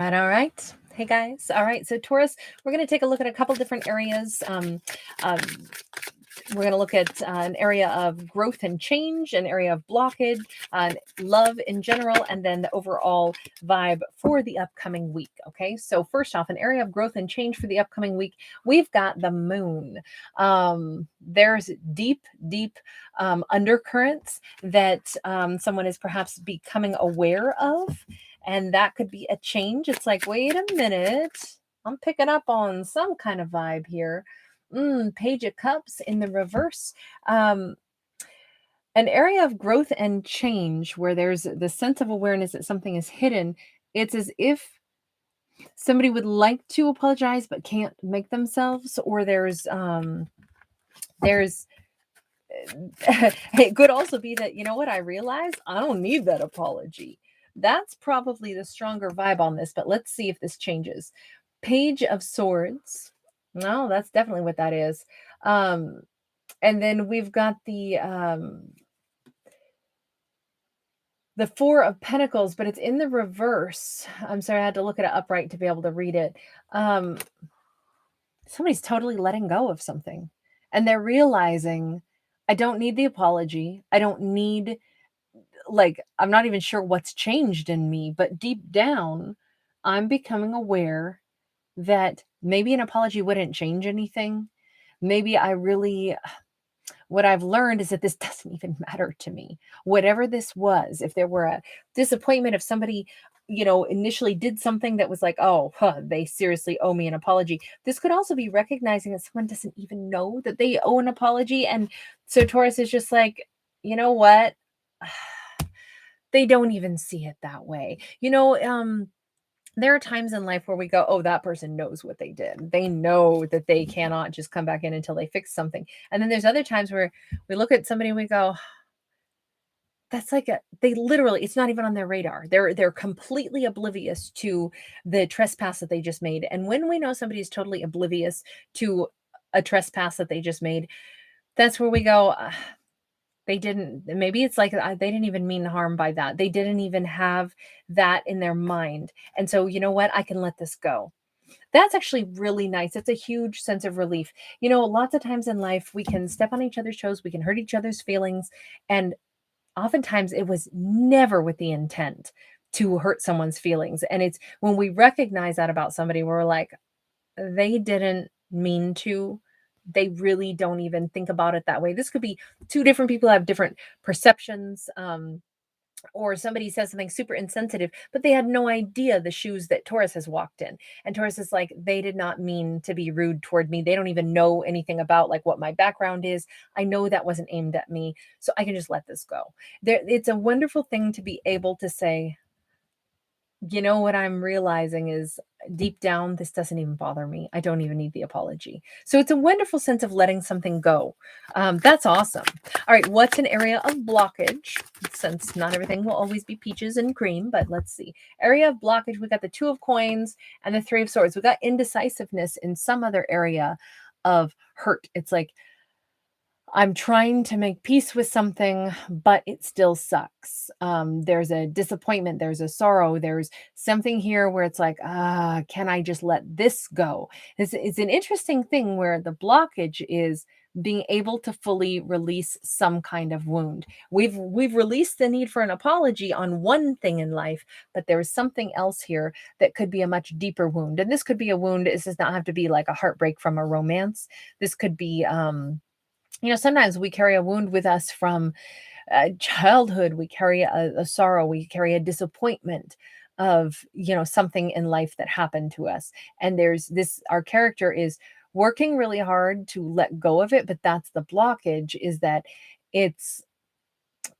All right. Hey guys. All right. So Taurus, we're going to take a look at a couple different areas. We're going to look at an area of growth and change, an area of blockage, love in general, and then the overall vibe for the upcoming week. Okay. So first off, an area of growth and change for the upcoming week, we've got the moon. There's deep, deep undercurrents that someone is perhaps becoming aware of. And that could be a change. It's like, wait a minute, I'm picking up on some kind of vibe here. Page of Cups in the reverse. An area of growth and change where there's the sense of awareness that something is hidden. It's as if somebody would like to apologize but can't make themselves, or there's it could also be that, you know what, I realize I don't need that apology. That's probably the stronger vibe on this, but let's see if this changes. Page of Swords. No, that's definitely what that is. And then we've got the Four of Pentacles, but it's in the reverse. I'm sorry, I had to look at it upright to be able to read it. Somebody's totally letting go of something, and they're realizing, I don't need the apology. I don't need, like, I'm not even sure what's changed in me, but deep down, I'm becoming aware that maybe an apology wouldn't change anything. Maybe what I've learned is that this doesn't even matter to me. Whatever this was, if there were a disappointment, if somebody, initially did something that was like, oh, they seriously owe me an apology. This could also be recognizing that someone doesn't even know that they owe an apology. And so Taurus is just like, you know what? They don't even see it that way. There are times in life where we go, oh, that person knows what they did. They know that they cannot just come back in until they fix something. And then there's other times where we look at somebody and we go, that's like they literally, it's not even on their radar. They're completely oblivious to the trespass that they just made. And when we know somebody is totally oblivious to a trespass that they just made, that's where we go, they didn't, maybe it's like they didn't even mean harm by that. They didn't even have that in their mind. And so, you know what? I can let this go. That's actually really nice. It's a huge sense of relief. Lots of times in life, we can step on each other's toes, we can hurt each other's feelings. And oftentimes it was never with the intent to hurt someone's feelings. And it's when we recognize that about somebody, we're like, they didn't mean to. They really don't even think about it that way. This could be two different people have different perceptions. Or somebody says something super insensitive, but they had no idea the shoes that Taurus has walked in. And Taurus is like, they did not mean to be rude toward me. They don't even know anything about like what my background is. I know that wasn't aimed at me, so I can just let this go. It's a wonderful thing to be able to say, you know, what I'm realizing is deep down, this doesn't even bother me. I don't even need the apology. So it's a wonderful sense of letting something go. That's awesome. All right, what's an area of blockage? Since not everything will always be peaches and cream, but let's see. Area of blockage, we got the Two of Coins and the Three of Swords. We got indecisiveness in some other area of hurt. It's like, I'm trying to make peace with something, but it still sucks. There's a disappointment, there's a sorrow, there's something here where it's like, can I just let this go? It's an interesting thing where the blockage is being able to fully release some kind of wound. We've released the need for an apology on one thing in life, but there's something else here that could be a much deeper wound. And this could be a wound. This does not have to be like a heartbreak from a romance. This could be, sometimes we carry a wound with us from childhood. We carry a sorrow. We carry a disappointment of, something in life that happened to us. And there's this, our character is working really hard to let go of it. But that's the blockage, is that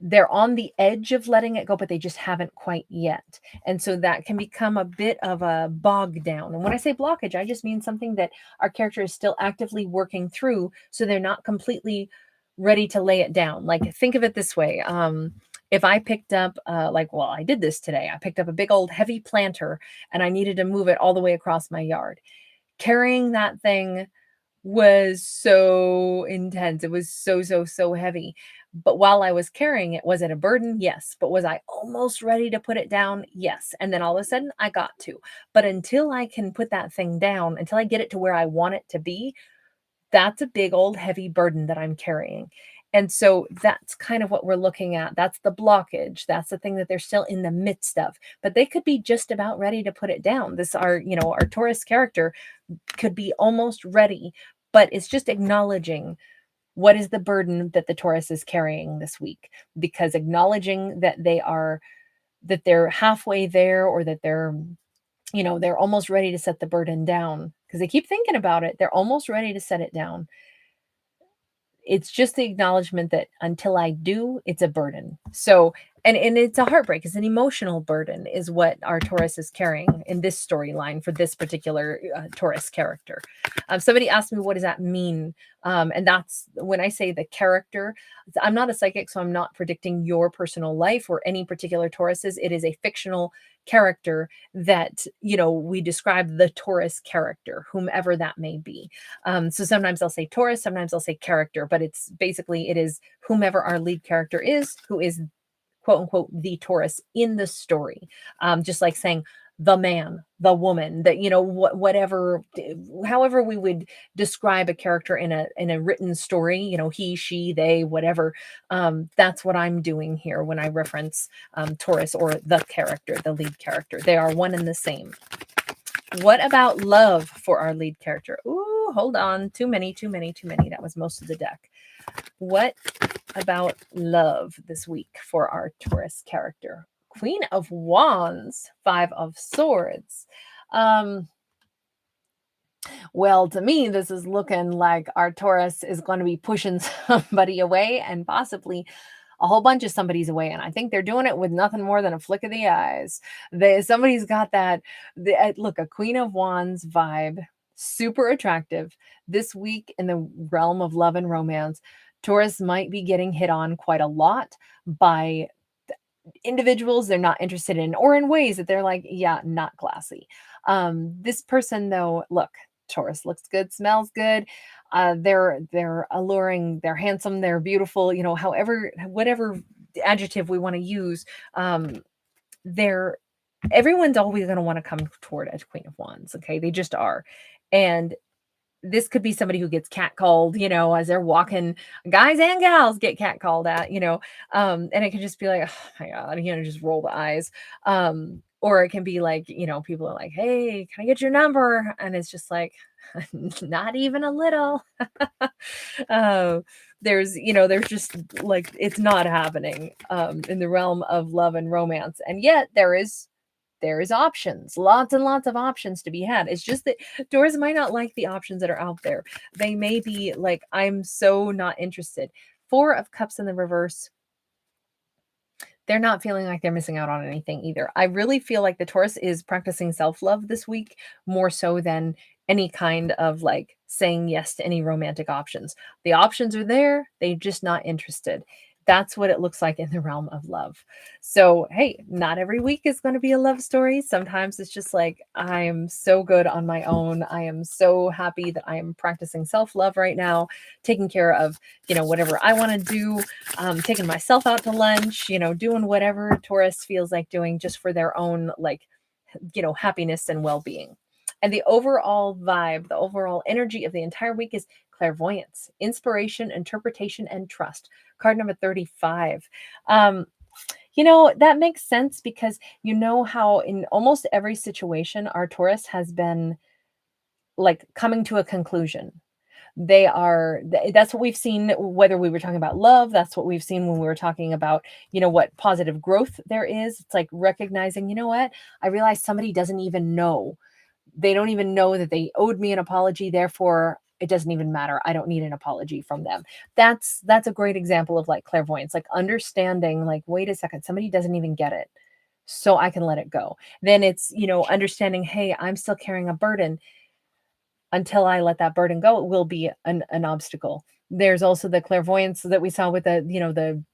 they're on the edge of letting it go, but they just haven't quite yet. And so that can become a bit of a bog down. And when I say blockage, I just mean something that our character is still actively working through, so they're not completely ready to lay it down. Like, think of it this way. If I picked up, I did this today. I picked up a big old heavy planter and I needed to move it all the way across my yard. Carrying that thing was so intense. It was so, so, so heavy. But while I was carrying it, was it a burden? Yes. But was I almost ready to put it down? Yes. And then all of a sudden I got to. But until I can put that thing down, until I get it to where I want it to be, that's a big old heavy burden that I'm carrying. And so that's kind of what we're looking at. That's the blockage. That's the thing that they're still in the midst of. But they could be just about ready to put it down. This our Taurus character could be almost ready, but it's just acknowledging what is the burden that the Taurus is carrying this week, because acknowledging that they're halfway there, or that they're almost ready to set the burden down, because they keep thinking about it. They're almost ready to set it down. It's just the acknowledgement that until I do, it's a burden. So, and it's a heartbreak. It's an emotional burden is what our Taurus is carrying in this storyline for this particular Taurus character. Somebody asked me, what does that mean? And that's when I say the character. I'm not a psychic, so I'm not predicting your personal life or any particular Tauruses. It is a fictional character that, we describe the Taurus character, whomever that may be. So sometimes I'll say Taurus, sometimes I'll say character, but it is whomever our lead character is, who is quote unquote the Taurus in the story. Just like saying the man, the woman, that whatever, however we would describe a character in a written story, he, she, they, whatever. That's what I'm doing here when I reference Taurus or the character, the lead character. They are one and the same. What about love for our lead character? Ooh, hold on. Too many. That was most of the deck. What about love this week for our Taurus character? Queen of Wands, 5 of Swords. Well, to me, this is looking like our Taurus is going to be pushing somebody away, and possibly a whole bunch of somebody's away. And I think they're doing it with nothing more than a flick of the eyes. Somebody's got that. Look, a Queen of Wands vibe, super attractive. This week in the realm of love and romance, Taurus might be getting hit on quite a lot by individuals they're not interested in, or in ways that they're like, yeah, not classy. This person, though, look, Taurus looks good, smells good. They're alluring, they're handsome, they're beautiful, however, whatever adjective we want to use. Everyone's always going to want to come toward a Queen of Wands. Okay. They just are. And this could be somebody who gets catcalled, as they're walking. Guys and gals get catcalled at, and it can just be like, oh my God, just roll the eyes. Or it can be like, people are like, hey, can I get your number? And it's just like, not even a little. There's just like, it's not happening in the realm of love and romance. And yet there is options, lots and lots of options to be had. It's just that Taurus might not like the options that are out there. They may be like, I'm so not interested. 4 of Cups in the reverse. They're not feeling like they're missing out on anything either. I really feel like the Taurus is practicing self-love this week, more so than any kind of like saying yes to any romantic options. The options are there, they're just not interested. That's what it looks like in the realm of love. So, hey, not every week is going to be a love story. Sometimes it's just like, I am so good on my own. I am so happy that I am practicing self-love right now, taking care of, whatever I want to do, taking myself out to lunch, doing whatever Taurus feels like doing just for their own, like, happiness and well-being. And the overall vibe, the overall energy of the entire week is clairvoyance, inspiration, interpretation, and trust. Card number 35. That makes sense because how in almost every situation, our Taurus has been like coming to a conclusion. That's what we've seen, whether we were talking about love, that's what we've seen when we were talking about, what positive growth there is. It's like recognizing, what? I realize somebody doesn't even know. They don't even know that they owed me an apology. Therefore, it doesn't even matter. I don't need an apology from them. That's a great example of like clairvoyance, like understanding, like, wait a second, somebody doesn't even get it. So I can let it go. Then it's, understanding, hey, I'm still carrying a burden. Until I let that burden go, it will be an obstacle. There's also the clairvoyance that we saw with the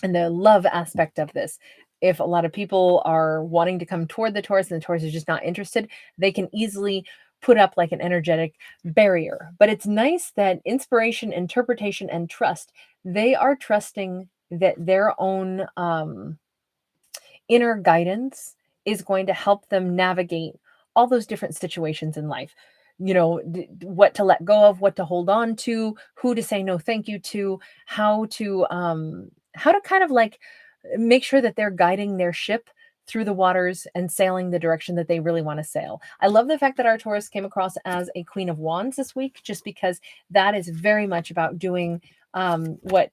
love aspect of this. If a lot of people are wanting to come toward the Taurus and the Taurus is just not interested, they can easily put up like an energetic barrier. But it's nice that inspiration, interpretation, and trust, they are trusting that their own inner guidance is going to help them navigate all those different situations in life. You know, what to let go of, what to hold on to, who to say no thank you to, how to kind of like make sure that they're guiding their ship through the waters and sailing the direction that they really want to sail. I love the fact that our Taurus came across as a Queen of Wands this week, just because that is very much about doing what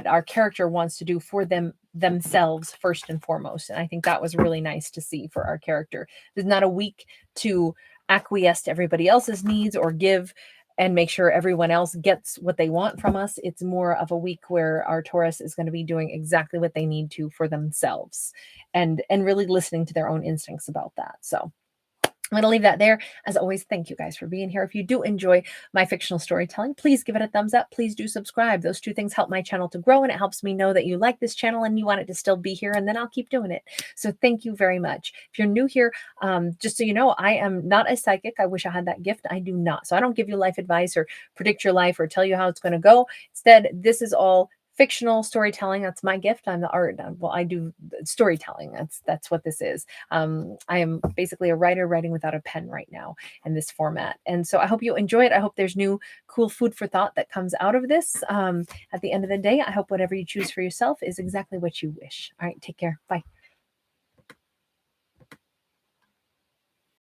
our character wants to do for themselves first and foremost. And I think that was really nice to see for our character. There's not a week to acquiesce to everybody else's needs or give and make sure everyone else gets what they want from us. It's more of a week where our Taurus is going to be doing exactly what they need to for themselves, and really listening to their own instincts about that. So I'm going to leave that there. As always, thank you guys for being here. If you do enjoy my fictional storytelling, please give it a thumbs up. Please do subscribe. Those two things help my channel to grow, and it helps me know that you like this channel and you want it to still be here, and then I'll keep doing it. So thank you very much. If you're new here, just so you know, I am not a psychic. I wish I had that gift. I do not. So I don't give you life advice or predict your life or tell you how it's going to go. Instead, this is all fictional storytelling. That's my gift. I'm the art. Well, I do storytelling. That's what this is. I am basically a writer writing without a pen right now in this format. And so I hope you enjoy it. I hope there's new cool food for thought that comes out of this. At the end of the day, I hope whatever you choose for yourself is exactly what you wish. All right, take care. Bye.